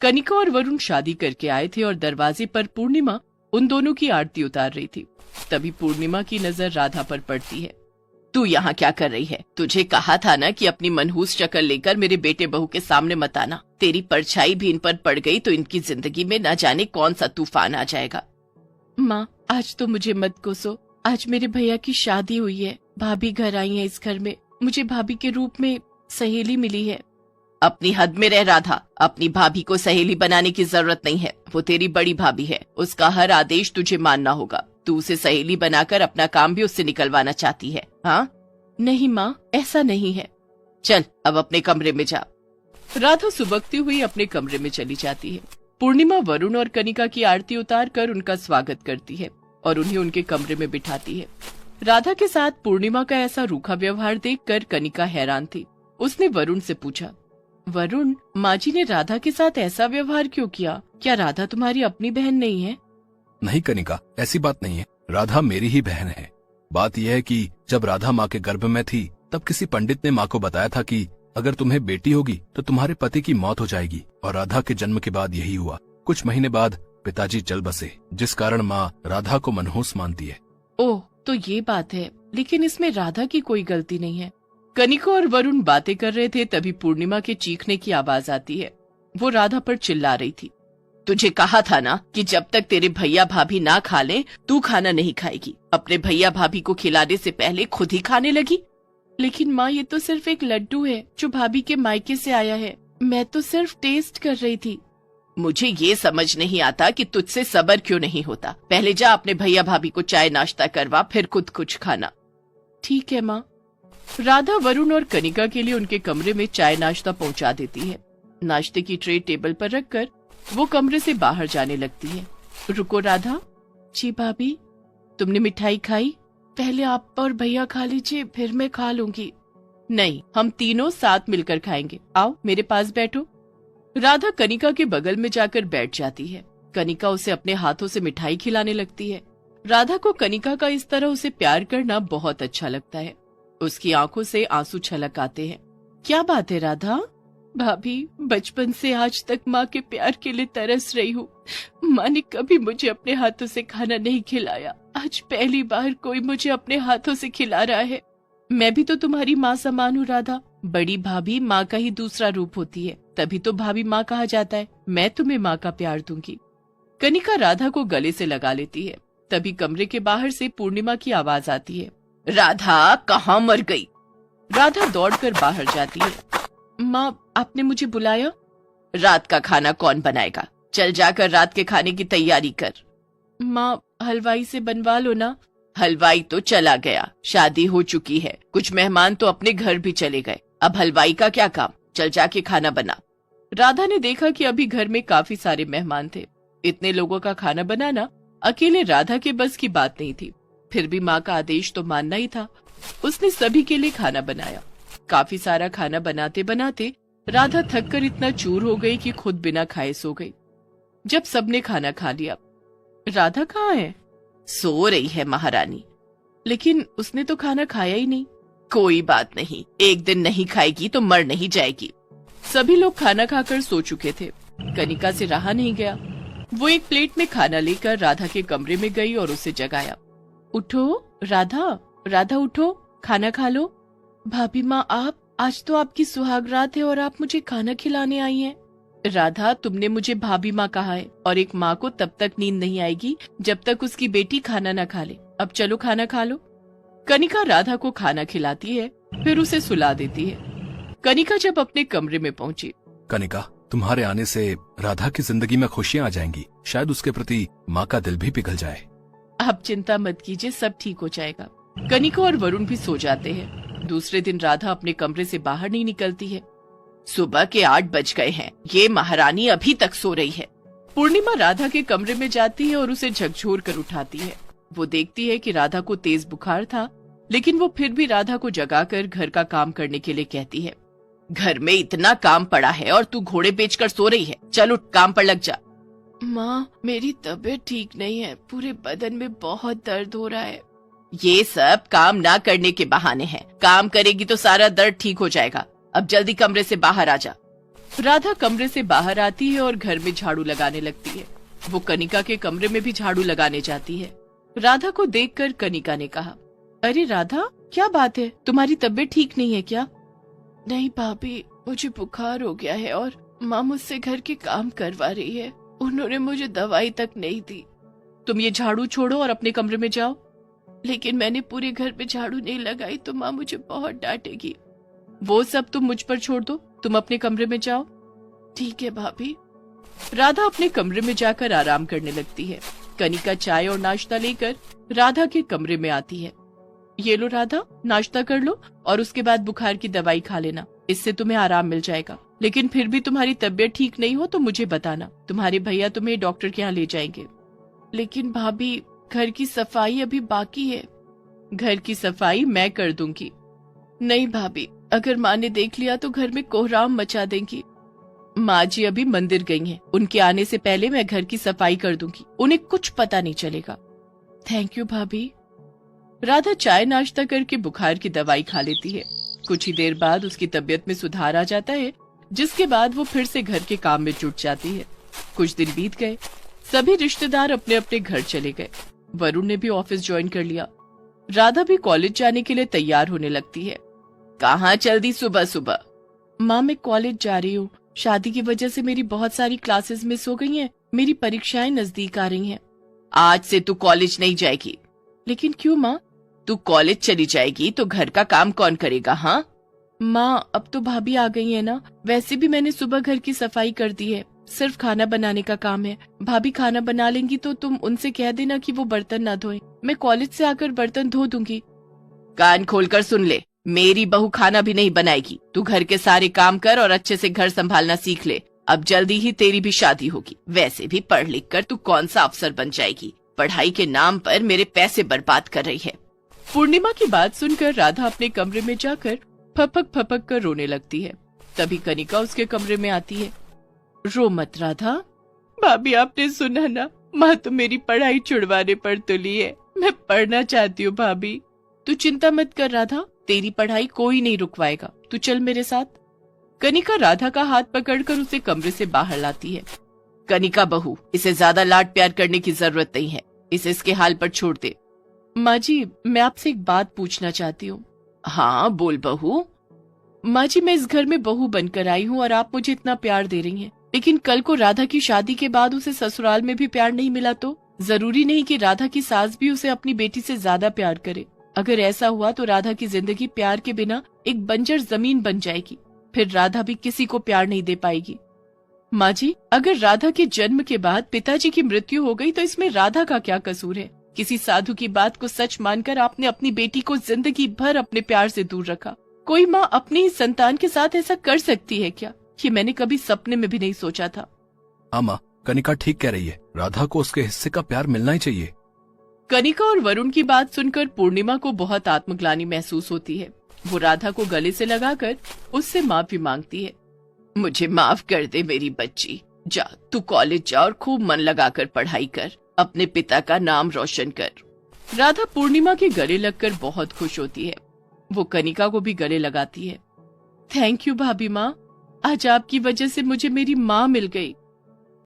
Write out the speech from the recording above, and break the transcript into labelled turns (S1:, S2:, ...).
S1: कनिका और वरुण शादी करके आए थे और दरवाजे पर पूर्णिमा उन दोनों की आरती उतार रही थी। तभी पूर्णिमा की नजर राधा पर पड़ती है। तू यहाँ क्या कर रही है? तुझे कहा था ना कि अपनी मनहूस शक्ल लेकर मेरे बेटे बहू के सामने मत आना। तेरी परछाई भी इन पर पड़ गई तो इनकी जिंदगी में न जाने कौन सा तूफान आ जाएगा। माँ, आज तो मुझे मत कोसो। आज मेरे भैया की शादी हुई है, भाभी घर आई है इस घर में। मुझे भाभी के रूप में सहेली मिली है। अपनी हद में रह राधा। अपनी भाभी को सहेली बनाने की जरूरत नहीं है। वो तेरी बड़ी भाभी है, उसका हर आदेश तुझे मानना होगा। तू उसे सहेली बनाकर अपना काम भी उससे निकलवाना चाहती है? हाँ? नहीं माँ, ऐसा नहीं है। चल अब अपने कमरे में जा। राधा सुबकती हुई अपने कमरे में चली जाती है। पूर्णिमा वरुण और कनिका की आरती उतार कर उनका स्वागत करती है और उन्हें उनके कमरे में बिठाती है। राधा के साथ पूर्णिमा का ऐसा रूखा व्यवहार देखकर कनिका हैरान थी। उसने वरुण से पूछा, वरुण, माँ जी ने राधा के साथ ऐसा व्यवहार क्यों किया? क्या राधा तुम्हारी अपनी बहन नहीं है?
S2: नहीं कनिका, ऐसी बात नहीं है। राधा मेरी ही बहन है। बात यह है कि जब राधा माँ के गर्भ में थी तब किसी पंडित ने माँ को बताया था कि अगर तुम्हें बेटी होगी तो तुम्हारे पति की मौत हो जाएगी, और राधा के जन्म के बाद यही हुआ। कुछ महीने बाद पिताजी चल बसे, जिस कारण माँ राधा को मनहूस मानती है।
S1: ओह, तो ये बात है, लेकिन इसमें राधा की कोई गलती नहीं है। कनिका और वरुण बातें कर रहे थे, तभी पूर्णिमा के चीखने की आवाज आती है। वो राधा पर चिल्ला रही थी, तुझे कहा था ना कि जब तक तेरे भैया भाभी ना खा ले तू खाना नहीं खाएगी। अपने भैया भाभी को खिलाने से पहले खुद ही खाने लगी। लेकिन माँ, ये तो सिर्फ एक लड्डू है जो भाभी के मायके से आया है। मैं तो सिर्फ टेस्ट कर रही थी। मुझे ये समझ नहीं आता कि तुझसे सब्र क्यों नहीं होता। पहले जा अपने भैया भाभी को चाय नाश्ता करवा, फिर खुद कुछ खाना। ठीक है माँ। राधा वरुण और कनिका के लिए उनके कमरे में चाय नाश्ता पहुंचा देती है। नाश्ते की ट्रे टेबल पर रखकर वो कमरे से बाहर जाने लगती है। रुको राधा। जी भाभी। तुमने मिठाई खाई? पहले आप और भैया खा लीजिए, फिर मैं खा लूंगी। नहीं, हम तीनों साथ मिलकर खाएंगे। आओ मेरे पास बैठो। राधा कनिका के बगल में जाकर बैठ जाती है। कनिका उसे अपने हाथों से मिठाई खिलाने लगती है। राधा को कनिका का इस तरह उसे प्यार करना बहुत अच्छा लगता है। उसकी आंखों से आंसू छलक आते हैं। क्या बात है राधा? भाभी, बचपन से आज तक माँ के प्यार के लिए तरस रही हूँ। माँ ने कभी मुझे अपने हाथों से खाना नहीं खिलाया। आज पहली बार कोई मुझे अपने हाथों से खिला रहा है। मैं भी तो तुम्हारी माँ समान हूँ राधा। बड़ी भाभी माँ का ही दूसरा रूप होती है, तभी तो भाभी माँ कहा जाता है। मैं तुम्हें माँ का प्यार दूंगी। कनिका राधा को गले से लगा लेती है। तभी कमरे के बाहर से पूर्णिमा की आवाज आती है, राधा कहाँ मर गई? राधा दौड़कर बाहर जाती है। माँ, आपने मुझे बुलाया? रात का खाना कौन बनाएगा? चल जाकर रात के खाने की तैयारी कर। माँ, हलवाई से बनवा लो ना। हलवाई तो चला गया, शादी हो चुकी है। कुछ मेहमान तो अपने घर भी चले गए, अब हलवाई का क्या काम? चल जाके खाना बना। राधा ने देखा कि अभी घर में काफी सारे मेहमान थे। इतने लोगों का खाना बनाना अकेले राधा के बस की बात नहीं थी। फिर भी माँ का आदेश तो मानना ही था। उसने सभी के लिए खाना बनाया। काफी सारा खाना बनाते बनाते राधा थककर इतना चूर हो गई कि खुद बिना खाए सो गई। जब सबने खाना खा लिया, राधा कहाँ है? सो रही है महारानी। लेकिन उसने तो खाना खाया ही नहीं। कोई बात नहीं, एक दिन नहीं खाएगी तो मर नहीं जाएगी। सभी लोग खाना खाकर सो चुके थे। कनिका से रहा नहीं गया। वो एक प्लेट में खाना लेकर राधा के कमरे में गई और उसे जगाया। उठो राधा, राधा उठो, खाना खा लो। भाभी माँ, आप, आज तो आपकी सुहाग रात है और आप मुझे खाना खिलाने आई हैं। राधा, तुमने मुझे भाभी माँ कहा है और एक माँ को तब तक नींद नहीं आएगी जब तक उसकी बेटी खाना न खा ले। अब चलो खाना खा लो। कनिका राधा को खाना खिलाती है, फिर उसे सुला देती है। कनिका जब अपने कमरे में पहुंची,
S2: कनिका, तुम्हारे आने से राधा की जिंदगी में खुशियाँ आ जाएंगी। शायद उसके प्रति माँ का दिल भी पिघल जाए।
S1: आप चिंता मत कीजिए, सब ठीक हो जाएगा। कनिका और वरुण भी सो जाते हैं। दूसरे दिन राधा अपने कमरे से बाहर नहीं निकलती है। सुबह के 8 बज गए हैं, ये महारानी अभी तक सो रही है। पूर्णिमा राधा के कमरे में जाती है और उसे झकझोर कर उठाती है। वो देखती है कि राधा को तेज बुखार था, लेकिन वो फिर भी राधा को जगाकर घर का काम करने के लिए कहती है। घर में इतना काम पड़ा है और तू घोड़े बेचकर सो रही है। चल उठ, काम पर लग जा। माँ, मेरी तबीयत ठीक नहीं है, पूरे बदन में बहुत दर्द हो रहा है। ये सब काम ना करने के बहाने हैं। काम करेगी तो सारा दर्द ठीक हो जाएगा। अब जल्दी कमरे से बाहर आ जा। राधा कमरे से बाहर आती है और घर में झाड़ू लगाने लगती है। वो कनिका के कमरे में भी झाड़ू लगाने जाती है। राधा को देखकर कनिका ने कहा, अरे राधा, क्या बात है, तुम्हारी तबीयत ठीक नहीं है क्या? नहीं भाभी, मुझे बुखार हो गया है और माँ मुझसे घर के काम करवा रही है। उन्होंने मुझे दवाई तक नहीं दी। तुम ये झाड़ू छोड़ो और अपने कमरे में जाओ। लेकिन मैंने पूरे घर पे झाड़ू नहीं लगाई तो माँ मुझे बहुत डांटेगी। वो सब तुम मुझ पर छोड़ दो, तुम अपने कमरे में जाओ। ठीक है भाभी। राधा अपने कमरे में जाकर आराम करने लगती है। कनिका चाय और नाश्ता लेकर राधा के कमरे में आती है। ये लो राधा, नाश्ता कर लो और उसके बाद बुखार की दवाई खा लेना, इससे तुम्हें आराम मिल जाएगा। लेकिन फिर भी तुम्हारी तबीयत ठीक नहीं हो तो मुझे बताना, तुम्हारे भैया तुम्हें डॉक्टर के यहाँ ले जाएंगे। लेकिन भाभी, घर की सफाई अभी बाकी है। घर की सफाई मैं कर दूंगी। नहीं भाभी, अगर माँ ने देख लिया तो घर में कोहराम मचा देंगी। माँ जी अभी मंदिर गई हैं, उनके आने से पहले मैं घर की सफाई कर दूंगी, उन्हें कुछ पता नहीं चलेगा। थैंक यू भाभी। राधा चाय नाश्ता करके बुखार की दवाई खा लेती है। कुछ ही देर बाद उसकी तबीयत में सुधार आ जाता है, जिसके बाद वो फिर से घर के काम में जुट जाती है। कुछ दिन बीत गए, सभी रिश्तेदार अपने अपने घर चले गए। वरुण ने भी ऑफिस ज्वाइन कर लिया। राधा भी कॉलेज जाने के लिए तैयार होने लगती है। कहाँ चल दी सुबह सुबह? माँ, मैं कॉलेज जा रही हूँ। शादी की वजह से मेरी बहुत सारी क्लासेस मिस हो गई हैं। मेरी परीक्षाएं नजदीक आ रही हैं। आज से तू कॉलेज नहीं जाएगी। लेकिन क्यों माँ? तू कॉलेज चली जाएगी तो घर का काम कौन करेगा? हाँ माँ, अब तो भाभी आ गई है ना। वैसे भी मैंने सुबह घर की सफाई कर दी है, सिर्फ खाना बनाने का काम है। भाभी खाना बना लेंगी तो तुम उनसे कह देना कि वो बर्तन ना धोएं। मैं कॉलेज से आकर बर्तन धो दूंगी। कान खोलकर सुन ले, मेरी बहू खाना भी नहीं बनाएगी। तू घर के सारे काम कर और अच्छे से घर संभालना सीख ले। अब जल्दी ही तेरी भी शादी होगी। वैसे भी पढ़ लिख कर तू कौन सा अफसर बन जाएगी? पढ़ाई के नाम पर मेरे पैसे बर्बाद कर रही है। पूर्णिमा की बात सुनकर राधा अपने कमरे में जाकर फपक फपक कर रोने लगती है। तभी कनिका उसके कमरे में आती है। रो मत राधा। भाभी, आपने सुना ना, माँ तो मेरी पढ़ाई छुड़वाने पर तुली है। मैं पढ़ना चाहती हूँ भाभी। तू चिंता मत कर राधा, तेरी पढ़ाई कोई नहीं रुकवाएगा। तू चल मेरे साथ। कनिका राधा का हाथ पकड़कर उसे कमरे से बाहर लाती है। कनिका बहू, इसे ज्यादा लाड प्यार करने की जरूरत नहीं है। इसे इसके हाल पर छोड़ दे। माँ जी, मैं आपसे एक बात पूछना चाहती हूँ। हाँ बोल बहू। माँ जी, मैं इस घर में बहू बनकर आई हूँ और आप मुझे इतना प्यार दे रही हैं, लेकिन कल को राधा की शादी के बाद उसे ससुराल में भी प्यार नहीं मिला तो? जरूरी नहीं कि राधा की सास भी उसे अपनी बेटी से ज्यादा प्यार करे। अगर ऐसा हुआ तो राधा की जिंदगी प्यार के बिना एक बंजर जमीन बन जाएगी। फिर राधा भी किसी को प्यार नहीं दे पाएगी। माँ जी, अगर राधा के जन्म के बाद पिताजी की मृत्यु हो गई तो इसमें राधा का क्या कसूर है? किसी साधु की बात को सच मानकर आपने अपनी बेटी को जिंदगी भर अपने प्यार से दूर रखा। कोई माँ अपनी ही संतान के साथ ऐसा कर सकती है क्या? ये मैंने कभी सपने में भी नहीं सोचा था।
S2: माँ, कनिका ठीक कह रही है। राधा को उसके हिस्से का प्यार मिलना ही चाहिए।
S1: कनिका और वरुण की बात सुनकर पूर्णिमा को बहुत आत्मग्लानि महसूस होती है। वो राधा को गले से लगाकर उससे माफी मांगती है। मुझे माफ कर दे मेरी बच्ची। जा, तू कॉलेज जा और खूब मन लगाकर पढ़ाई कर। अपने पिता का नाम रोशन कर। राधा पूर्णिमा के गले लगकर बहुत खुश होती है। वो कनिका को भी गले लगाती है। थैंक यू भाभी माँ, आज आपकी वजह से मुझे मेरी माँ मिल गई।